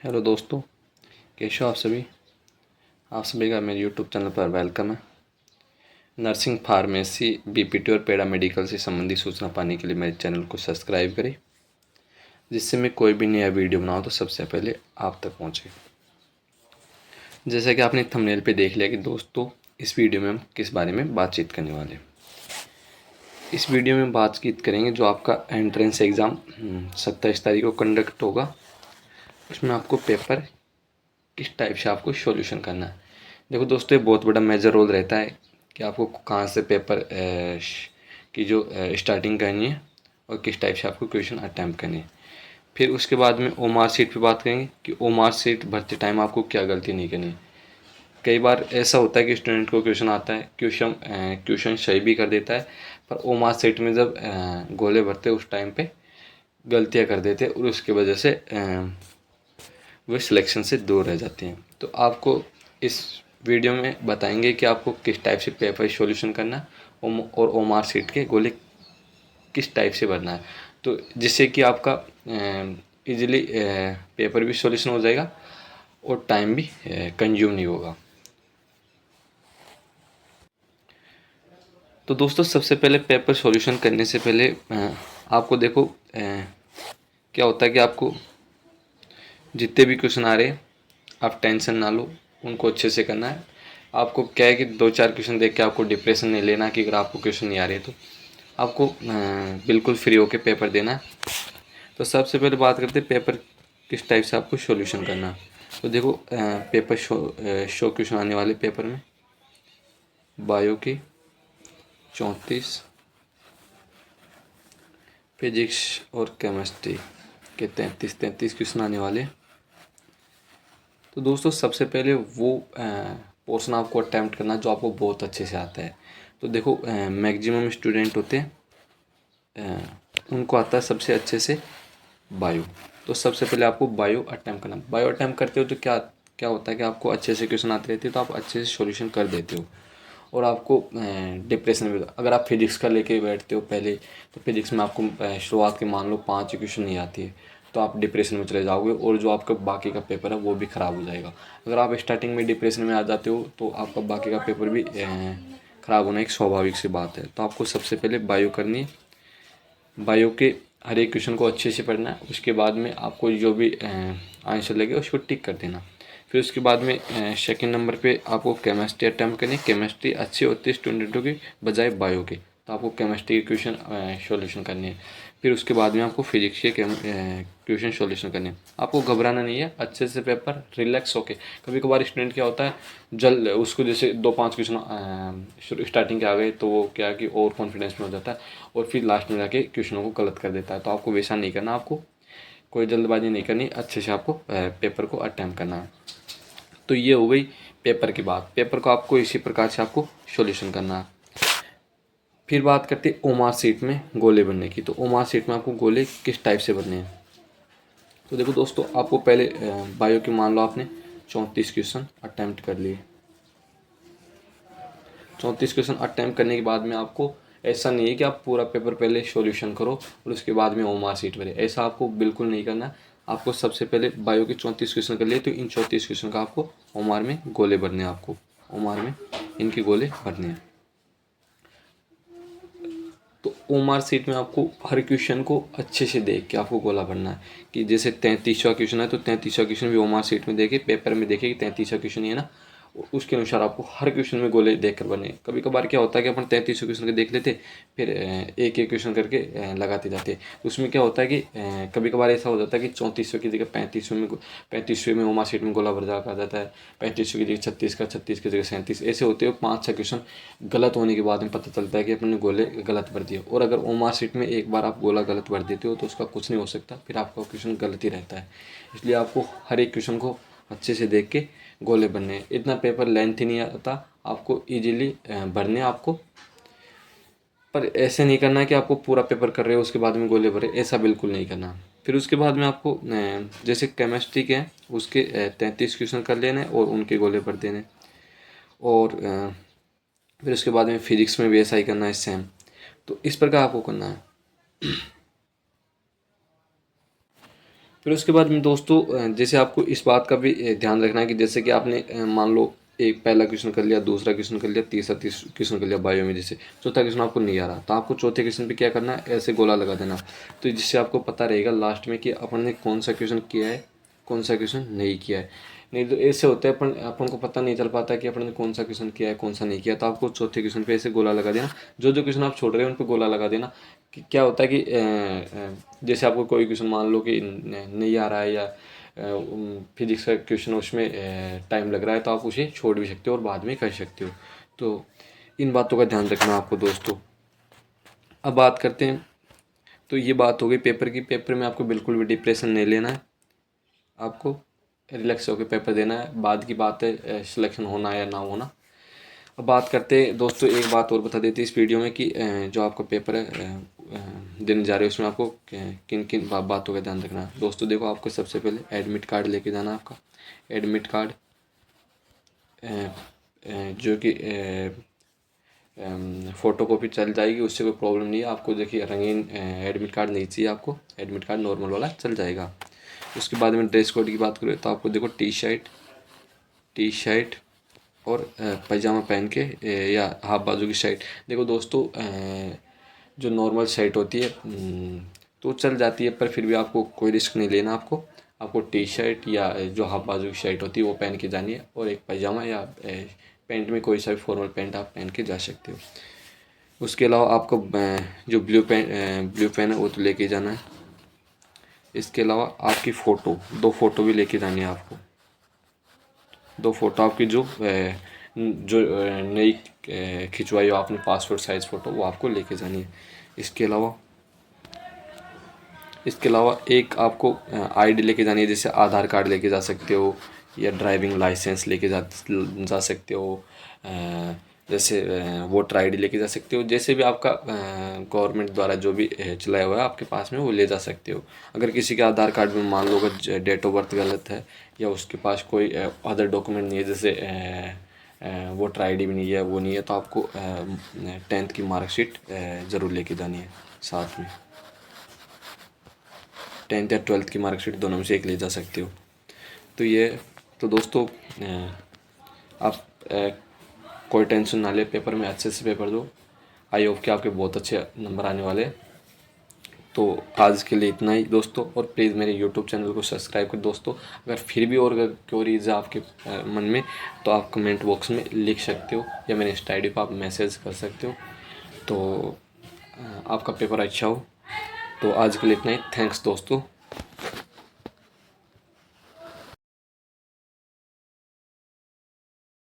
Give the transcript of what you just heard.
Hello दोस्तों, कैसे हो आप सभी। आप सभी का मेरे यूट्यूब चैनल पर वेलकम है। नर्सिंग, फार्मेसी, बीपीटी और पैरामेडिकल से संबंधित सूचना पाने के लिए मेरे चैनल को सब्सक्राइब करें, जिससे मैं कोई भी नया वीडियो बनाऊँ तो सबसे पहले आप तक पहुँचे। जैसा कि आपने थंबनेल पे देख लिया कि दोस्तों इस वीडियो में हम किस बारे में बातचीत करने वाले हैं। इस वीडियो में बातचीत करेंगे जो आपका एंट्रेंस एग्ज़ाम 27 तारीख को कंडक्ट होगा। उसमें आपको पेपर किस टाइप से आपको सॉल्यूशन करना है। देखो दोस्तों, ये बहुत बड़ा मेजर रोल रहता है कि आपको कहाँ से पेपर की जो स्टार्टिंग करनी है और किस टाइप से आपको क्वेश्चन अटैम्प्ट करनी है। फिर उसके बाद में ओमार सीट पे बात करेंगे कि ओमार सीट भरते टाइम आपको क्या गलती नहीं करनी है। कई बार ऐसा होता है कि स्टूडेंट को क्वेश्चन आता है, क्वेश्चन सही भी कर देता है, पर ओमार सीट में जब गोले भरते उस टाइम पे गलतियाँ कर देते हैं और उसकी वजह से वे सिलेक्शन से दूर रह जाते हैं। तो आपको इस वीडियो में बताएंगे कि आपको किस टाइप से पेपर सॉल्यूशन करना है और ओमार सीट के गोले किस टाइप से भरना है, तो जिससे कि आपका इजीली पेपर भी सॉल्यूशन हो जाएगा और टाइम भी कंज्यूम नहीं होगा। तो दोस्तों, सबसे पहले पेपर सॉल्यूशन करने से पहले आपको देखो क्या होता है कि आपको जितने भी क्वेश्चन आ रहे हैं आप टेंशन ना लो, उनको अच्छे से करना है। आपको क्या है कि 2-4 क्वेश्चन देख के आपको डिप्रेशन नहीं लेना कि अगर आपको क्वेश्चन नहीं आ रहे तो आपको बिल्कुल फ्री होके पेपर देना है। तो सबसे पहले बात करते हैं पेपर किस टाइप से आपको सॉल्यूशन करना है। तो देखो पेपर शो क्वेश्चन आने वाले पेपर में बायो की 34, फिजिक्स और केमिस्ट्री के 33 क्वेश्चन आने वाले। तो दोस्तों सबसे पहले वो पोर्शन आपको अटैम्प्ट करना जो आपको बहुत अच्छे से आता है। तो देखो मैक्सिमम स्टूडेंट होते हैं उनको आता है सबसे अच्छे से बायो। तो सबसे पहले आपको बायो अटैम्प्ट करना। बायो अटैम्प्ट करते हो तो क्या क्या होता है कि आपको अच्छे से क्वेश्चन आते रहते हैं तो आप अच्छे से सॉल्यूशन कर देते हो और आपको डिप्रेशन में, अगर आप फिजिक्स का लेके बैठते हो पहले, तो फिजिक्स में आपको शुरुआत के मान लो 5 क्वेश्चन नहीं आती है तो आप डिप्रेशन में चले जाओगे और जो आपका बाकी का पेपर है वो भी ख़राब हो जाएगा। अगर आप स्टार्टिंग में डिप्रेशन में आ जाते हो तो आपका बाकी का पेपर भी ख़राब होना एक स्वाभाविक सी बात है। तो आपको सबसे पहले बायो करनी है। बायो के हर एक क्वेश्चन को अच्छे से पढ़ना है। उसके बाद में आपको जो भी आंसर लगे उसको टिक कर देना। फिर उसके बाद में सेकंड नंबर पे आपको केमिस्ट्री अटैम्प्ट करनी है। केमिस्ट्री अच्छी होती है स्टूडेंटों की बजाय बायो की, तो आपको केमिस्ट्री के क्वेश्चन सॉल्यूशन करने हैं। फिर उसके बाद में आपको फिजिक्स के क्वेश्चन सॉल्यूशन करने हैं। आपको घबराना नहीं है, अच्छे से पेपर रिलैक्स होके। कभी कभार स्टूडेंट क्या होता है जल्द उसको जैसे 2-5 क्वेश्चन स्टार्टिंग के आ गए तो वो क्या कि और कॉन्फिडेंस में हो जाता है और फिर लास्ट में जाके क्वेश्चनों को गलत कर देता है। तो आपको वैसा नहीं करना, आपको कोई जल्दबाजी नहीं करनी, अच्छे से आपको पेपर को अटैम्प्ट करना है। तो ये हो गई पेपर की बात। पेपर को आपको इसी प्रकार से आपको सॉल्यूशन करना है। फिर बात करते हैं ओमार सीट में गोले बनने की। तो ओमार सीट में आपको गोले किस टाइप से बनने हैं। तो देखो दोस्तों, आपको पहले बायो की मान लो आपने 34 क्वेश्चन अटैम्प्ट कर लिए। 34 क्वेश्चन अटैम्प्ट करने के बाद में आपको ऐसा नहीं है कि आप पूरा पेपर पहले सॉल्यूशन करो और उसके बाद में ओमार सीट भरे, ऐसा आपको बिल्कुल नहीं करना। आपको सबसे पहले बायो के 34 क्वेश्चन कर लिए तो इन 34 क्वेश्चन का आपको ओमार में गोले भरने हैं। आपको ओमार में इनके गोले भरने हैं। तो ओमार सीट में आपको हर क्वेश्चन को अच्छे से देख के आपको गोला भरना है कि जैसे 33वां क्वेश्चन है तो 33वां क्वेश्चन भी ओमार सीट में देखे, पेपर में देखे कि 33वां क्वेश्चन ये ना, उसके अनुसार आपको हर क्वेश्चन में गोले देख कर बने। कभी कभार क्या होता है कि अपन 33 क्वेश्चन के देख लेते फिर एक एक क्वेश्चन करके लगाते जाते। उसमें क्या होता है कि कभी कभार ऐसा हो जाता है कि 34वें की जगह 35वें में ओमार सीट में गोला भर जाता है। 35वें की जगह 36 का, 36 की जगह 37, ऐसे होते हुए 5-6 क्वेश्चन गलत होने के बाद में पता चलता है कि अपने गोले गलत भर दिए। और अगर ओमार सीट में एक बार आप गोला गलत भर देते हो तो उसका कुछ नहीं हो सकता, फिर आपका क्वेश्चन गलत ही रहता है। इसलिए आपको हर एक क्वेश्चन को अच्छे से देख के गोले भरने हैं। इतना पेपर लेंथ ही नहीं आता, आपको इजीली भरने आपको। पर ऐसे नहीं करना कि आपको पूरा पेपर कर रहे हो उसके बाद में गोले भरे, ऐसा बिल्कुल नहीं करना। फिर उसके बाद में आपको जैसे केमिस्ट्री के हैं उसके 33 क्वेश्चन कर लेने और उनके गोले भर देने। और फिर उसके बाद में फिजिक्स में भी ऐसा ही करना है सेम। तो इस प्रकार आपको करना है। फिर उसके बाद में दोस्तों जैसे आपको इस बात का भी ध्यान रखना है कि जैसे कि आपने मान लो एक पहला क्वेश्चन कर लिया, दूसरा क्वेश्चन कर लिया, तीसरा क्वेश्चन कर लिया बायो में, जैसे चौथा क्वेश्चन आपको नहीं आ रहा, तो आपको चौथे क्वेश्चन पे क्या करना है, ऐसे गोला लगा देना। तो जिससे आपको पता रहेगा लास्ट में कि अपन ने कौन सा क्वेश्चन किया है, कौन सा क्वेश्चन नहीं किया है। नहीं तो ऐसे होता है अपन अपन को पता नहीं चल पाता कि अपन ने कौन सा क्वेश्चन किया है, कौन सा नहीं किया। तो आपको चौथे क्वेश्चन पे ऐसे गोला लगा देना, जो जो क्वेश्चन आप छोड़ रहे हैं उन पे गोला लगा देना। कि क्या होता है कि जैसे आपको कोई क्वेश्चन मान लो कि नहीं आ रहा है, या फिजिक्स का क्वेश्चन उसमें टाइम लग रहा है, तो आप उसे छोड़ भी सकते हो और बाद में कर सकते हो। तो इन बातों का ध्यान रखना आपको दोस्तों। अब बात करते हैं, तो ये बात हो गई पेपर की। पेपर में आपको बिल्कुल भी डिप्रेशन नहीं लेना है, आपको रिलैक्स होकर पेपर देना है। बाद की बात है सिलेक्शन होना या ना होना। अब बात करते हैं दोस्तों, एक बात और बता देती इस वीडियो में कि जो आपका पेपर है देने जा रहे हो, उसमें आपको किन किन बातों का ध्यान रखना है। दोस्तों देखो, आपको सबसे पहले एडमिट कार्ड लेके जाना है। आपका एडमिट कार्ड जो कि फ़ोटो कॉपी चल जाएगी, उससे कोई प्रॉब्लम नहीं है। आपको देखिए रंगीन एडमिट कार्ड नहीं चाहिए, आपको एडमिट कार्ड नॉर्मल वाला चल जाएगा। उसके बाद में ड्रेस कोड की बात करें तो आपको देखो टी शर्ट और पैजामा पहन के या हाफ बाजू की शर्ट। देखो दोस्तों, जो नॉर्मल शर्ट होती है तो चल जाती है, पर फिर भी आपको कोई रिस्क नहीं लेना। आपको टी शर्ट या जो हाफ बाजू की शर्ट होती है वो पहन के जानी है, और एक पैजामा या पैंट में कोई सा भी फॉर्मल पैंट आप पहन के जा सकते हो। उसके अलावा आपको जो ब्लू पेन है वो तो लेके जाना है। इसके अलावा आपकी फ़ोटो, 2 फ़ोटो भी लेके जानी है आपको। 2 फ़ोटो आपकी जो नई खिंचवाई हो आपने पासपोर्ट साइज़ फ़ोटो, वो आपको लेके जानी है। इसके अलावा एक आपको आईडी लेके जानी है, जैसे आधार कार्ड लेके जा सकते हो या ड्राइविंग लाइसेंस लेके जा सकते हो, जैसे वोटर आईडी लेके जा सकते हो। जैसे भी आपका गवर्नमेंट द्वारा जो भी चलाया हुआ है आपके पास में, वो ले जा सकते हो। अगर किसी के आधार कार्ड में मान लो अगर डेट ऑफ बर्थ गलत है, या उसके पास कोई अदर डॉक्यूमेंट नहीं है, जैसे वोटर आईडी भी नहीं है, वो नहीं है, तो आपको 10th की मार्कशीट ज़रूर लेके जानी है साथ में। 10th या 12th की मार्कशीट दोनों में से एक ले जा सकते हो। तो दोस्तों आप कोई टेंशन ना ले, पेपर में अच्छे से पेपर दो। आई होप कि आपके बहुत अच्छे नंबर आने वाले हैं। तो आज के लिए इतना ही दोस्तों, और प्लीज़ मेरे यूट्यूब चैनल को सब्सक्राइब कर दोस्तों। अगर फिर भी और अगर क्वेरीज है आपके मन में, तो आप कमेंट बॉक्स में लिख सकते हो, या मेरे इंस्टा आई डी पर आप मैसेज कर सकते हो। तो आपका पेपर अच्छा हो। तो आज के लिए इतना ही। थैंक्स दोस्तों।